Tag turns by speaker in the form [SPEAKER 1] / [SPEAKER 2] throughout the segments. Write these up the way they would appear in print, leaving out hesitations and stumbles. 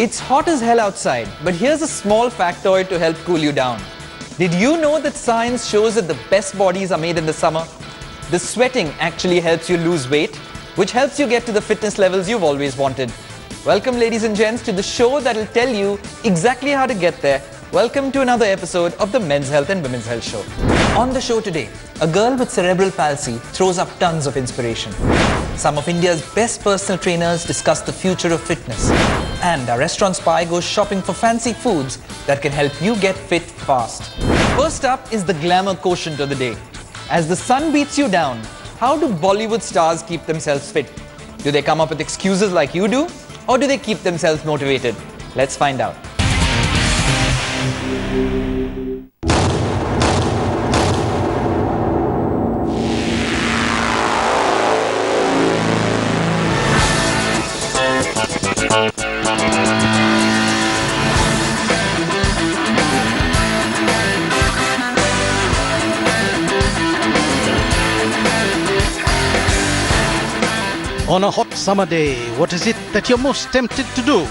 [SPEAKER 1] It's hot as hell outside, but here's a small factoid to help cool you down. Did you know that science shows that the best bodies are made in the summer? The sweating actually helps you lose weight, which helps you get to the fitness levels you've always wanted. Welcome, ladies and gents, to the show that'll tell you exactly how to get there. Welcome to another episode of the Men's Health and Women's Health Show. On the show today, a girl with cerebral palsy throws up tons of inspiration. Some of India's best personal trainers discuss the future of fitness. And our restaurant spy goes shopping for fancy foods that can help you get fit fast. First up is the glamour quotient of the day. As the sun beats you down, how do Bollywood stars keep themselves fit? Do they come up with excuses like you do? Or do they keep themselves motivated? Let's find out.
[SPEAKER 2] On a hot summer day, what is it that you're most tempted to do?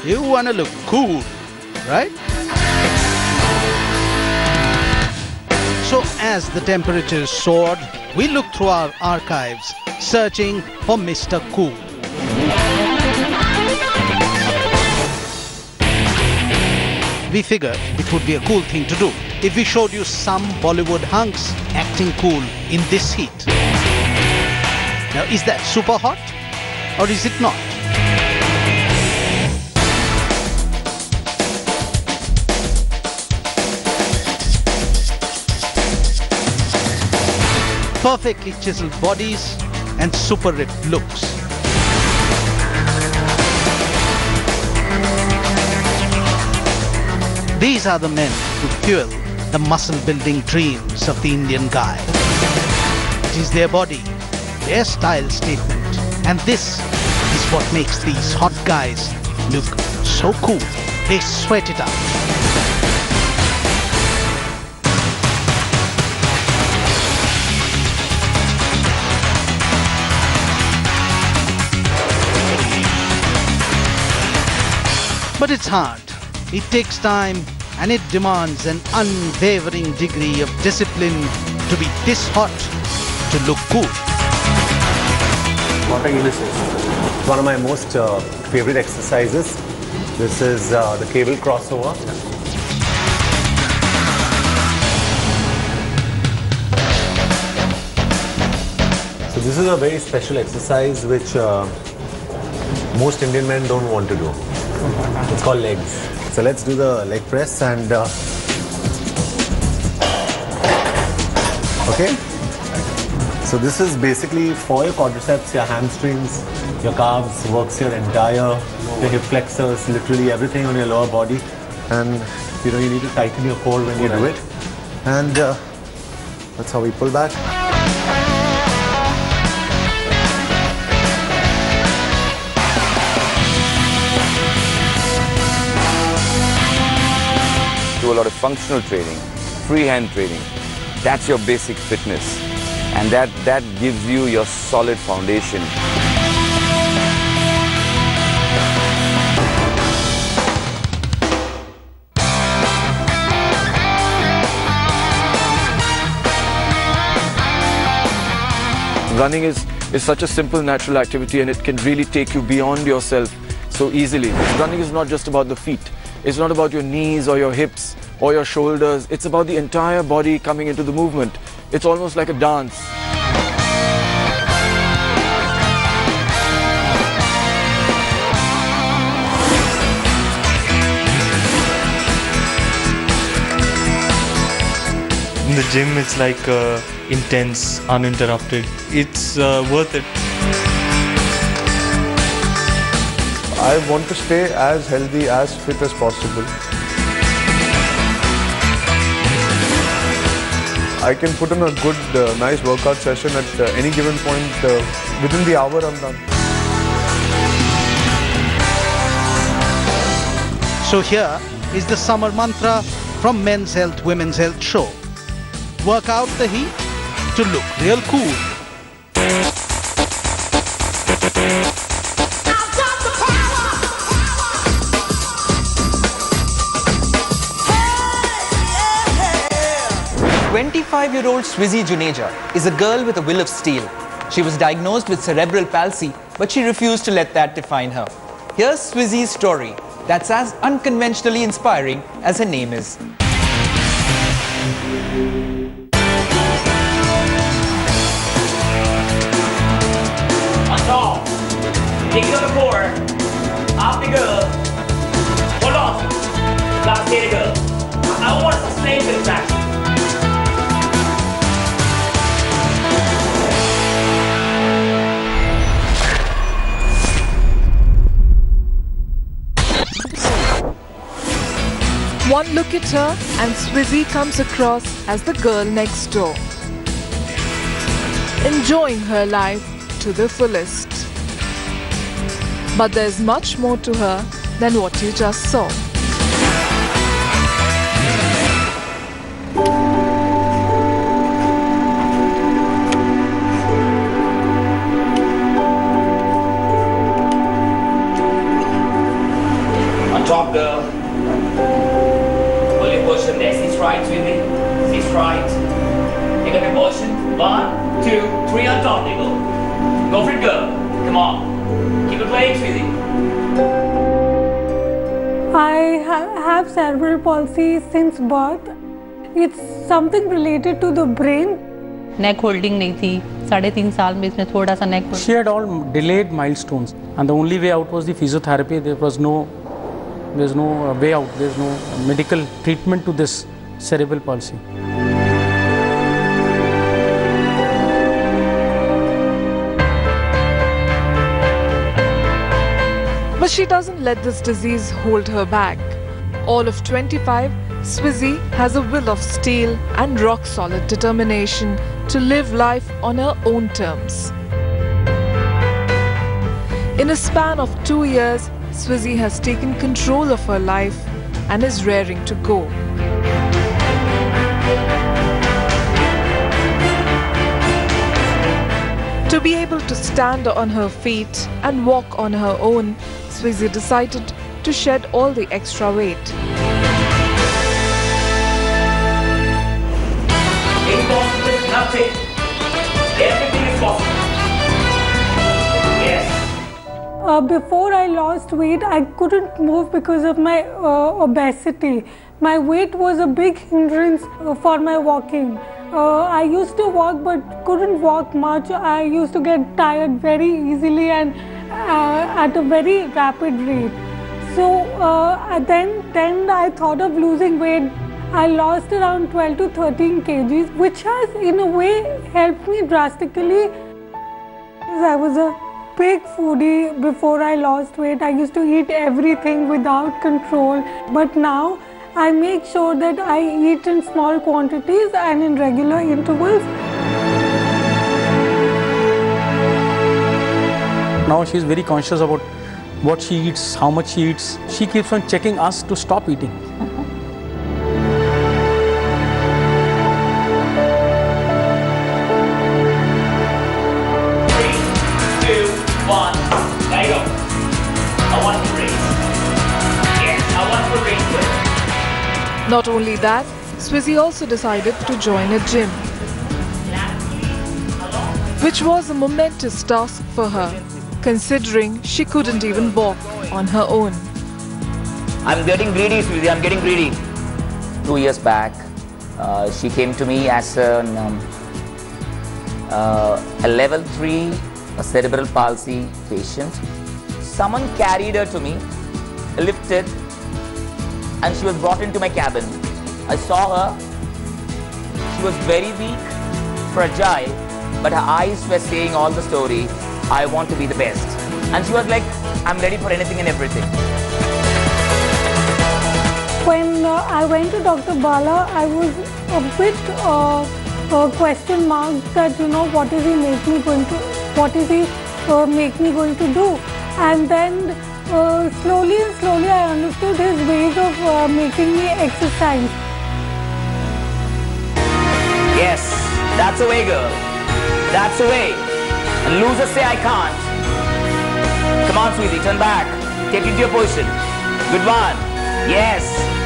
[SPEAKER 2] You want to look cool, right? So as the temperature soared, we looked through our archives, searching for Mr. Cool. We figured it would be a cool thing to do if we showed you some Bollywood hunks acting cool in this heat. Now, is that super hot, or is it not? Perfectly chiseled bodies and super ripped looks. These are the men who fuel the muscle-building dreams of the Indian guy. It is their body, their style statement, and this is what makes these hot guys look so cool. They sweat it out. But it's hard. It takes time and it demands an unwavering degree of discipline to be this hot to look cool.
[SPEAKER 3] One of my most favorite exercises. This is the cable crossover. So this is a very special exercise which most Indian men don't want to do. It's called legs. So let's do the leg press and okay. So this is basically for your quadriceps, your hamstrings, your calves, works your entire, your hip flexors, literally everything on your lower body. And you know, you need to tighten your core when you do it. And that's how we pull back.
[SPEAKER 4] Do a lot of functional training, freehand training. That's your basic fitness. And that gives you your solid foundation. Running is such a simple, natural activity, and it can really take you beyond yourself so easily. Running is not just about the feet. It's not about your knees or your hips or your shoulders. It's about the entire body coming into the movement. It's almost like a dance.
[SPEAKER 5] In the gym, it's like intense, uninterrupted. It's worth it.
[SPEAKER 6] I want to stay as healthy, as fit as possible. I can put in a good, nice workout session at any given point. Within the hour, I'm done.
[SPEAKER 2] So here is the summer mantra from Men's Health, Women's Health Show. Work out the heat to look real cool.
[SPEAKER 1] 25-year-old Swizzy Juneja is a girl with a will of steel. She was diagnosed with cerebral palsy, but she refused to let that define her. Here's Swizzy's story that's as unconventionally inspiring as her name is.
[SPEAKER 7] On top, take it on the floor, up the girl, hold on, last day the girl. I want to sustain the traction.
[SPEAKER 8] One look at her and Swizzy comes across as the girl next door, enjoying her life to the fullest. But there's much more to her than what you just saw.
[SPEAKER 7] On top girl. Pull your position there. Sit right with me. Sit right. Take up your position. 1, 2, 3 on top, nigga. Go for it, girl. Come on. Keep it playing, Swizzy.
[SPEAKER 9] I have cerebral palsy since birth. It's something related to the brain.
[SPEAKER 10] Neck holding नहीं थी 3.5 साल में इसमें थोड़ा सा नेक
[SPEAKER 11] She had all delayed milestones and the only way out was the physiotherapy. There's no way out. There's no medical treatment to this cerebral palsy.
[SPEAKER 8] But she doesn't let this disease hold her back. All of 25, Swizzy has a will of steel and rock-solid determination to live life on her own terms. In a span of 2 years, Swizzy has taken control of her life and is raring to go. To be able to stand on her feet and walk on her own, Swizzy decided to shed all the extra weight.
[SPEAKER 7] Impossible is nothing. Everything is possible. Yes.
[SPEAKER 9] Before I lost weight, I couldn't move because of my obesity. My weight was a big hindrance for my walking. I used to walk but couldn't walk much. I used to get tired very easily and at a very rapid rate. So then I thought of losing weight. I lost around 12 to 13 kgs, which has in a way helped me drastically. I was a big foodie before I lost weight. I used to eat everything without control, but now I make sure that I eat in small quantities and in regular intervals.
[SPEAKER 11] Now she is very conscious about what she eats, how much she eats. She keeps on checking us to stop eating.
[SPEAKER 8] Not only that, Swizzy also decided to join a gym, which was a momentous task for her, considering she couldn't even walk on her own.
[SPEAKER 7] I'm getting greedy, Swizzy, I'm getting greedy. 2 years back, she came to me as a level 3 cerebral palsy patient. Someone carried her to me, lifted, and she was brought into my cabin. I saw her. She was very weak, fragile, but her eyes were saying all the story. I want to be the best. And she was like, I'm ready for anything and everything.
[SPEAKER 9] When I went to Dr. Bala, I was a bit question mark that, what is he make me going to do? And then slowly I understood his ways of making me exercise.
[SPEAKER 7] Yes, that's the way, girl. That's the way. And losers say I can't. Come on, sweetie, turn back. Take it to your position. Good one. Yes.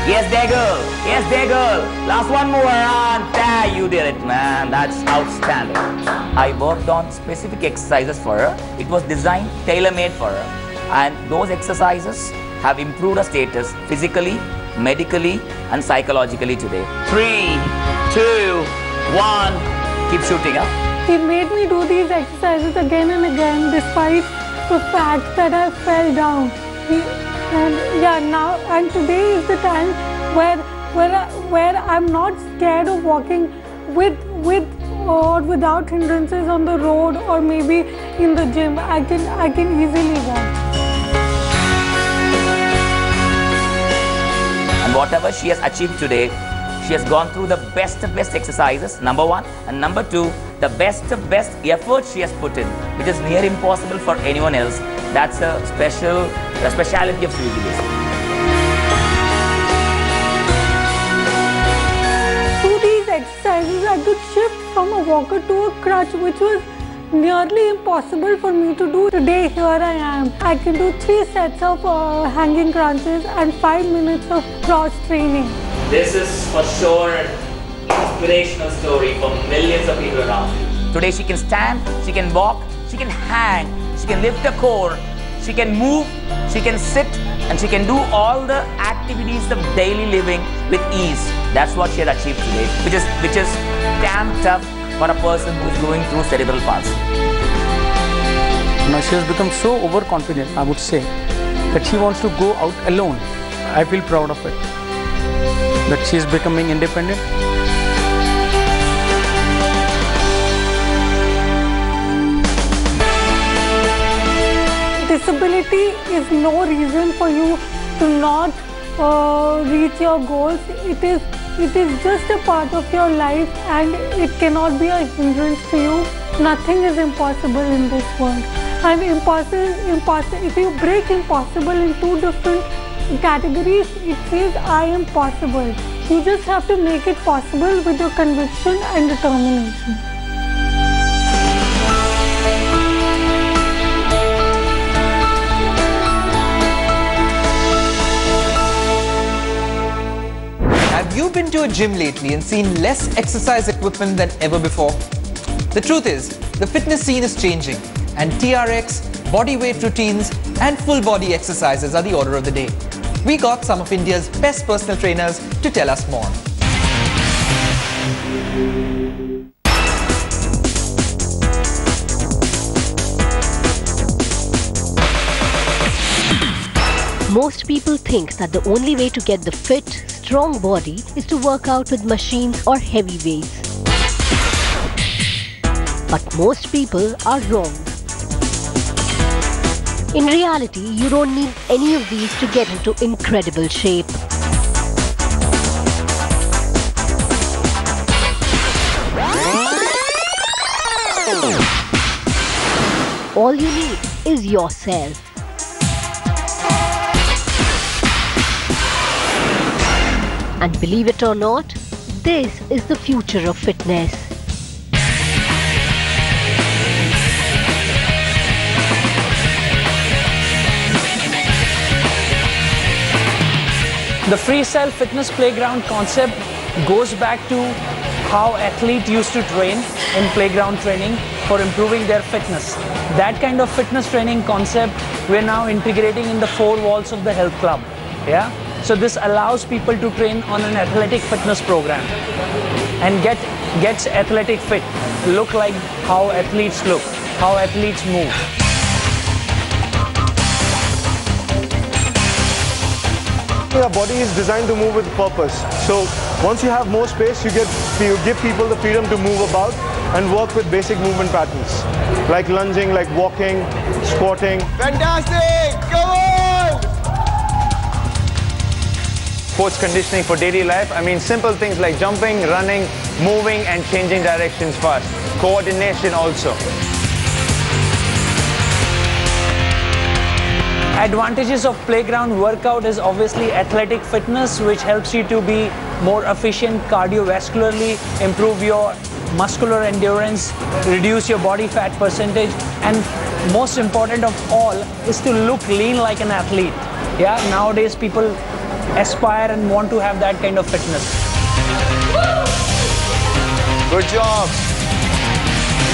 [SPEAKER 7] Yes, there, girl. Yes, there, girl. Last one more, and there, you did it, man. That's outstanding. I worked on specific exercises for her. It was designed, tailor-made for her. And those exercises have improved her status physically, medically, and psychologically today. 3, 2, 1. Keep shooting, huh?
[SPEAKER 9] He made me do these exercises again and again, despite the fact that I fell down. And today is the time where I'm not scared of walking with or without hindrances on the road or maybe in the gym. I can easily walk.
[SPEAKER 7] And whatever she has achieved today, she has gone through the best of best exercises, number one, and number two, the best of best effort she has put in, which is near impossible for anyone else. That's a speciality of Swiggy basically.
[SPEAKER 9] Through these exercises, I could shift from a walker to a crutch, which was nearly impossible for me to do. Today, here I am. I can do 3 sets of hanging crunches and 5 minutes of cross training.
[SPEAKER 7] This is for sure an inspirational story for millions of people around. Today she can stand, she can walk, she can hang, she can lift a core, she can move, she can sit, and she can do all the activities of daily living with ease. That's what she has achieved today, which is damn tough for a person who is going through cerebral palsy.
[SPEAKER 11] Now she has become so overconfident, I would say, that she wants to go out alone. I feel proud of it, that she is becoming independent.
[SPEAKER 9] Disability is no reason for you to not reach your goals. It is just a part of your life and it cannot be a hindrance to you. Nothing is impossible in this world. And if you break impossible in 2 different categories, it says I am possible. You just have to make it possible with your conviction and determination.
[SPEAKER 1] Have you been to a gym lately and seen less exercise equipment than ever before? The truth is, the fitness scene is changing, and TRX, bodyweight routines, and full body exercises are the order of the day. We got some of India's best personal trainers to tell us more.
[SPEAKER 12] Most people think that the only way to get the fit, strong body is to work out with machines or heavy weights. But most people are wrong. In reality, you don't need any of these to get into incredible shape. All you need is yourself. And believe it or not, this is the future of fitness.
[SPEAKER 13] The Freestyle Fitness Playground concept goes back to how athletes used to train in playground training for improving their fitness. That kind of fitness training concept we're now integrating in the 4 walls of the health club. Yeah? So this allows people to train on an athletic fitness program and gets athletic fit, look like how athletes look, how athletes move.
[SPEAKER 6] Your body is designed to move with purpose. So once you have more space, you give people the freedom to move about and work with basic movement patterns, like lunging, like walking, squatting.
[SPEAKER 14] Fantastic! Come on!
[SPEAKER 15] Sports conditioning for daily life, I mean simple things like jumping, running, moving and changing directions fast. Coordination also.
[SPEAKER 13] Advantages of playground workout is obviously athletic fitness, which helps you to be more efficient cardiovascularly, improve your muscular endurance, reduce your body fat percentage, and most important of all is to look lean like an athlete. Yeah, nowadays people aspire and want to have that kind of fitness.
[SPEAKER 14] Good job.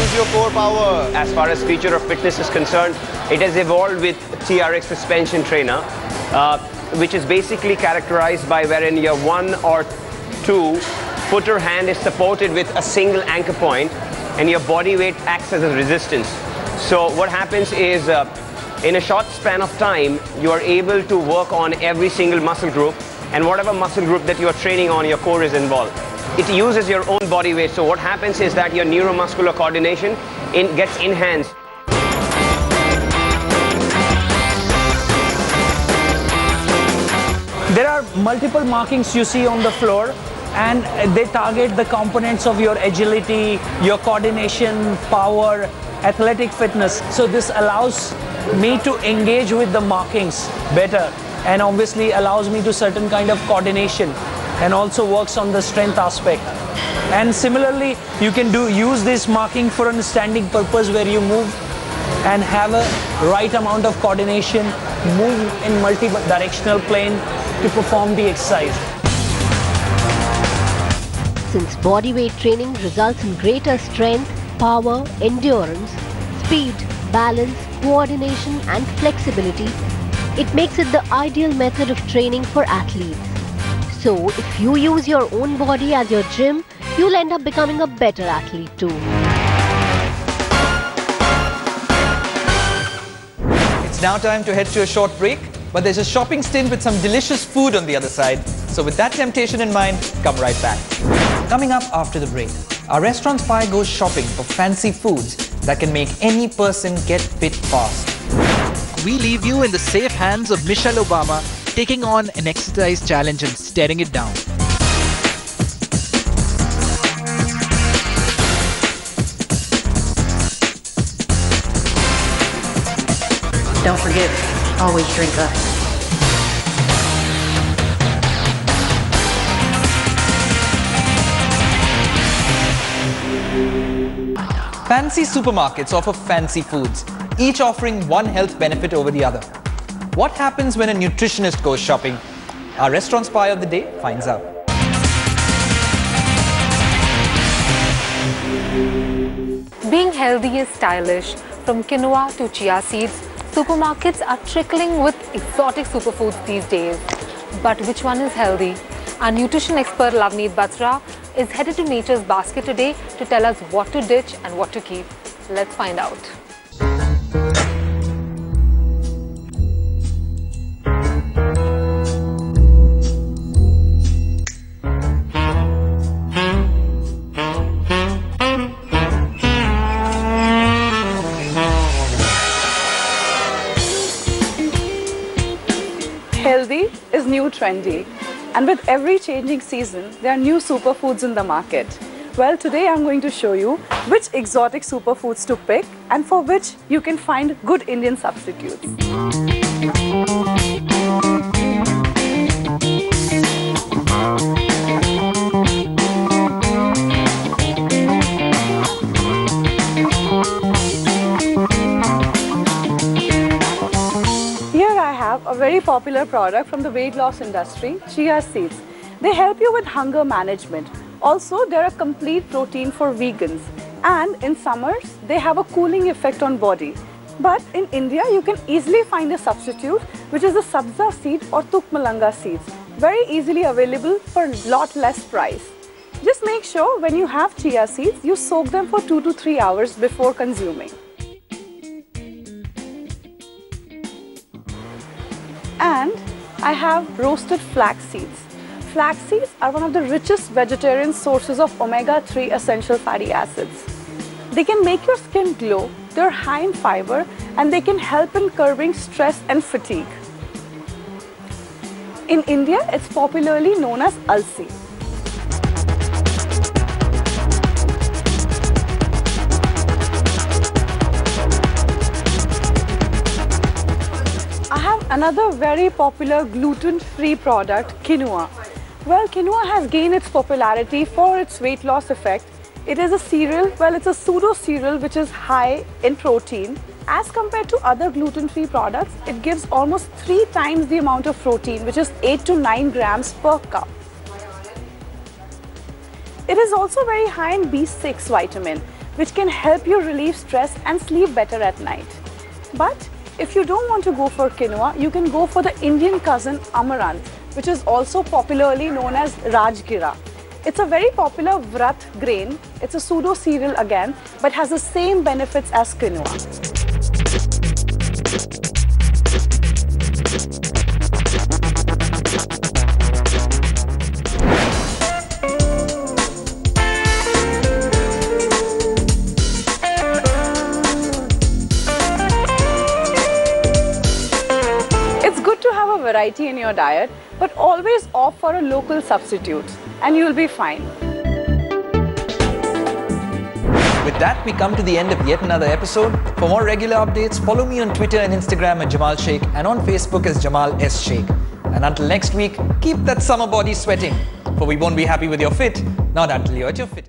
[SPEAKER 14] Use your core power.
[SPEAKER 15] As far as future of fitness is concerned, it has evolved with TRX suspension trainer, which is basically characterized by wherein your 1 or 2 footer hand is supported with a single anchor point and your body weight acts as a resistance. So what happens is in a short span of time, you are able to work on every single muscle group, and whatever muscle group that you are training on, your core is involved. It uses your own body weight. So what happens is that your neuromuscular coordination gets enhanced.
[SPEAKER 13] There are multiple markings you see on the floor, and they target the components of your agility, your coordination, power, athletic fitness. So this allows me to engage with the markings better, and obviously allows me to certain kind of coordination, and also works on the strength aspect. And similarly, you can use this marking for a standing purpose where you move and have a right amount of coordination, move in multi-directional plane to perform the exercise.
[SPEAKER 12] Since body weight training results in greater strength, power, endurance, speed, balance, coordination and flexibility, it makes it the ideal method of training for athletes. So, if you use your own body as your gym, you'll end up becoming a better athlete too.
[SPEAKER 1] It's now time to head to a short break, but there's a shopping stint with some delicious food on the other side. So with that temptation in mind, come right back. Coming up after the break, our restaurant spy goes shopping for fancy foods that can make any person get fit fast. We leave you in the safe hands of Michelle Obama, taking on an exercise challenge and staring it down.
[SPEAKER 16] Don't forget, always drink us.
[SPEAKER 1] Fancy supermarkets offer fancy foods, each offering one health benefit over the other. What happens when a nutritionist goes shopping? Our restaurant spy of the day finds out.
[SPEAKER 17] Being healthy is stylish. From quinoa to chia seeds, supermarkets are trickling with exotic superfoods these days. But which one is healthy? Our nutrition expert Lavneet Batra is headed to Nature's Basket today to tell us what to ditch and what to keep. Let's find out.
[SPEAKER 18] Healthy is new trendy, and with every changing season, there are new superfoods in the market. Well, today I'm going to show you which exotic superfoods to pick and for which you can find good Indian substitutes. A very popular product from the weight loss industry, chia seeds. They help you with hunger management. Also, they're a complete protein for vegans. And in summers, they have a cooling effect on body. But in India, you can easily find a substitute, which is the sabza seed or tukmalanga seeds. Very easily available for a lot less price. Just make sure when you have chia seeds, you soak them for 2 to 3 hours before consuming. And I have roasted flax seeds. Flax seeds are one of the richest vegetarian sources of omega-3 essential fatty acids. They can make your skin glow, they're high in fiber, and they can help in curbing stress and fatigue. In India, it's popularly known as alsi. I have another very popular gluten-free product, quinoa. Well, quinoa has gained its popularity for its weight loss effect. It is a cereal, well, it's a pseudo cereal which is high in protein. As compared to other gluten-free products, it gives almost 3 times the amount of protein, which is 8 to 9 grams per cup. It is also very high in B6 vitamin, which can help you relieve stress and sleep better at night. But if you don't want to go for quinoa, you can go for the Indian cousin amaranth, which is also popularly known as Rajgira. It's a very popular vrat grain. It's a pseudo cereal again, but has the same benefits as quinoa. It's good to have a variety in your diet, but always opt for a local substitute and you'll be fine.
[SPEAKER 1] With that, we come to the end of yet another episode. For more regular updates, follow me on Twitter and Instagram at Jamal Sheikh and on Facebook as Jamal S. Sheikh. And until next week, keep that summer body sweating, for we won't be happy with your fit, not until you're at your fit.